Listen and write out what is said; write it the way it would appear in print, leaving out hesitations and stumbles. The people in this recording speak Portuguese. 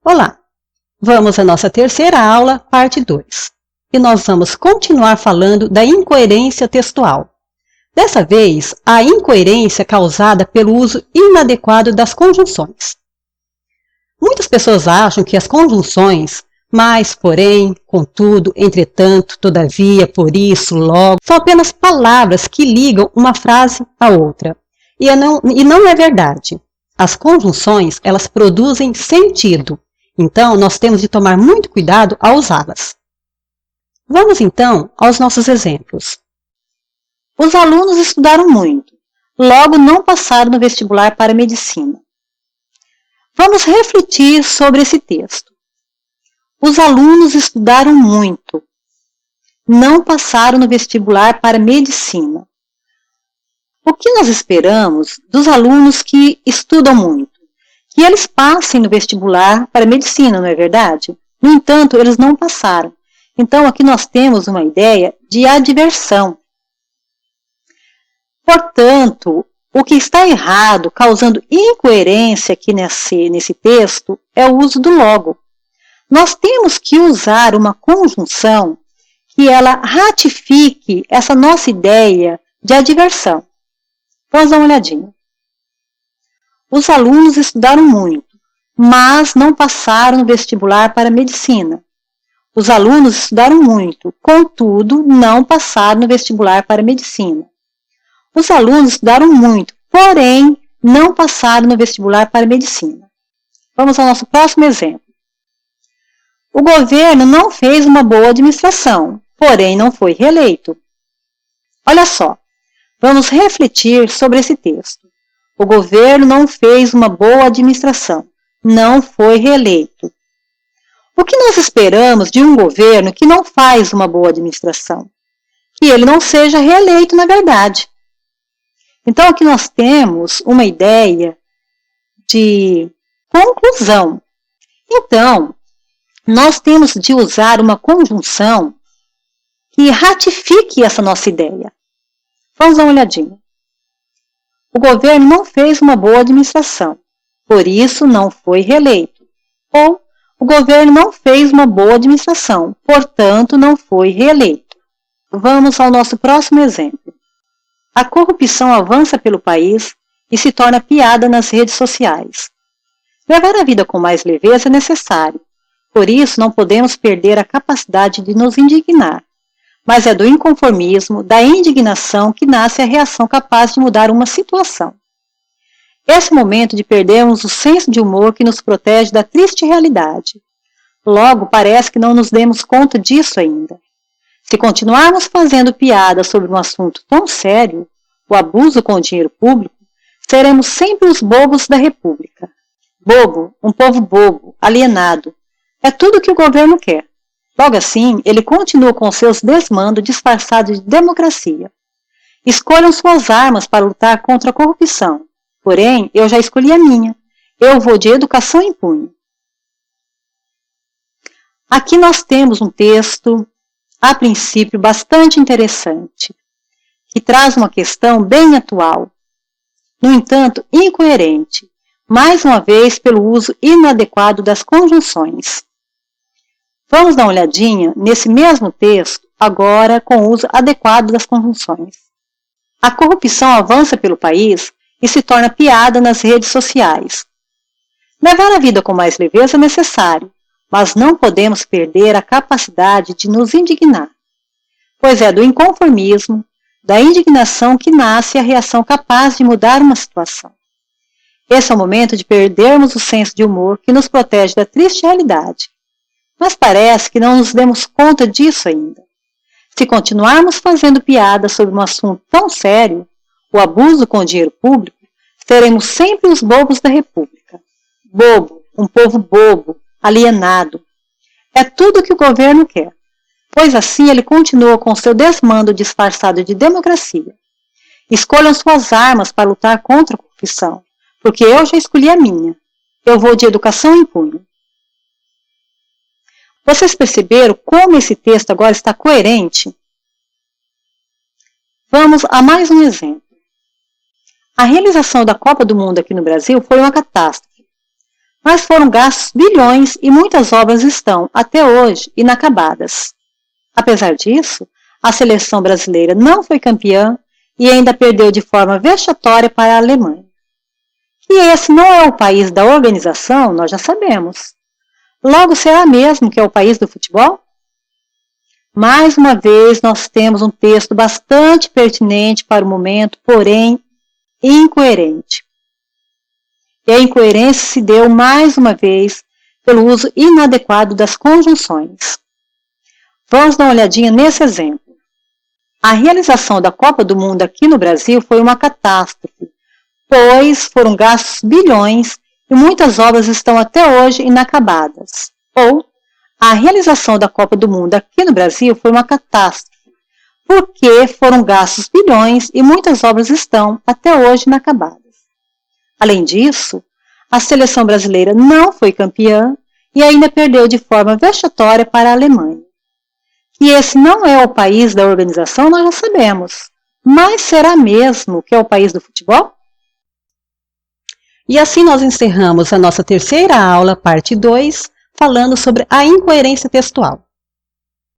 Olá! Vamos à nossa terceira aula, parte 2. E nós vamos continuar falando da incoerência textual. Dessa vez, a incoerência causada pelo uso inadequado das conjunções. Muitas pessoas acham que as conjunções, mas, porém, contudo, entretanto, todavia, por isso, logo, são apenas palavras que ligam uma frase à outra. E não é verdade. As conjunções, elas produzem sentido. Então, nós temos de tomar muito cuidado ao usá-las. Vamos, então, aos nossos exemplos. Os alunos estudaram muito, logo não passaram no vestibular para medicina. Vamos refletir sobre esse texto. Os alunos estudaram muito, não passaram no vestibular para medicina. O que nós esperamos dos alunos que estudam muito? Que eles passem no vestibular para medicina, não é verdade? No entanto, eles não passaram. Então, aqui nós temos uma ideia de adversão. Portanto, o que está errado, causando incoerência aqui nesse texto, é o uso do logo. Nós temos que usar uma conjunção que ela ratifique essa nossa ideia de adversão. Vamos dar uma olhadinha. Os alunos estudaram muito, mas não passaram no vestibular para medicina. Os alunos estudaram muito, contudo, não passaram no vestibular para medicina. Os alunos estudaram muito, porém, não passaram no vestibular para medicina. Vamos ao nosso próximo exemplo. O governo não fez uma boa administração, porém não foi reeleito. Olha só, vamos refletir sobre esse texto. O governo não fez uma boa administração, não foi reeleito. O que nós esperamos de um governo que não faz uma boa administração? Que ele não seja reeleito, na verdade. Então, aqui nós temos uma ideia de conclusão. Então, nós temos de usar uma conjunção que ratifique essa nossa ideia. Vamos dar uma olhadinha. O governo não fez uma boa administração, por isso não foi reeleito. Ou, o governo não fez uma boa administração, portanto não foi reeleito. Vamos ao nosso próximo exemplo. A corrupção avança pelo país e se torna piada nas redes sociais. Levar a vida com mais leveza é necessário, por isso não podemos perder a capacidade de nos indignar. Mas é do inconformismo, da indignação que nasce a reação capaz de mudar uma situação. Esse é o momento de perdermos o senso de humor que nos protege da triste realidade. Logo, parece que não nos demos conta disso ainda. Se continuarmos fazendo piada sobre um assunto tão sério, o abuso com o dinheiro público, seremos sempre os bobos da República. Bobo, um povo bobo, alienado, é tudo o que o governo quer. Logo assim, ele continua com seus desmandos disfarçados de democracia. Escolham suas armas para lutar contra a corrupção. Porém, eu já escolhi a minha. Eu vou de educação em punho. Aqui nós temos um texto, a princípio, bastante interessante, que traz uma questão bem atual. No entanto, incoerente, mais uma vez pelo uso inadequado das conjunções. Vamos dar uma olhadinha nesse mesmo texto, agora com o uso adequado das conjunções. A corrupção avança pelo país e se torna piada nas redes sociais. Levar a vida com mais leveza é necessário, mas não podemos perder a capacidade de nos indignar, pois é do inconformismo, da indignação que nasce a reação capaz de mudar uma situação. Esse é o momento de perdermos o senso de humor que nos protege da triste realidade. Mas parece que não nos demos conta disso ainda. Se continuarmos fazendo piada sobre um assunto tão sério, o abuso com o dinheiro público, seremos sempre os bobos da República. Bobo, um povo bobo, alienado. É tudo o que o governo quer, pois assim ele continua com seu desmando disfarçado de democracia. Escolham suas armas para lutar contra a corrupção, porque eu já escolhi a minha. Eu vou de educação em punho. Vocês perceberam como esse texto agora está coerente? Vamos a mais um exemplo. A realização da Copa do Mundo aqui no Brasil foi uma catástrofe. mas foram gastos bilhões e muitas obras estão, até hoje, inacabadas. Apesar disso, a seleção brasileira não foi campeã e ainda perdeu de forma vexatória para a Alemanha. Que esse não é o país da organização, nós já sabemos. Logo, será mesmo que é o país do futebol? Mais uma vez, nós temos um texto bastante pertinente para o momento, porém incoerente. E a incoerência se deu, mais uma vez, pelo uso inadequado das conjunções. Vamos dar uma olhadinha nesse exemplo. A realização da Copa do Mundo aqui no Brasil foi uma catástrofe, pois foram gastos bilhões e muitas obras estão até hoje inacabadas. Ou, a realização da Copa do Mundo aqui no Brasil foi uma catástrofe, porque foram gastos bilhões e muitas obras estão até hoje inacabadas. Além disso, a seleção brasileira não foi campeã e ainda perdeu de forma vexatória para a Alemanha. Que esse não é o país da organização, nós já sabemos. Mas será mesmo que é o país do futebol? E assim nós encerramos a nossa terceira aula, parte 2, falando sobre a incoerência textual.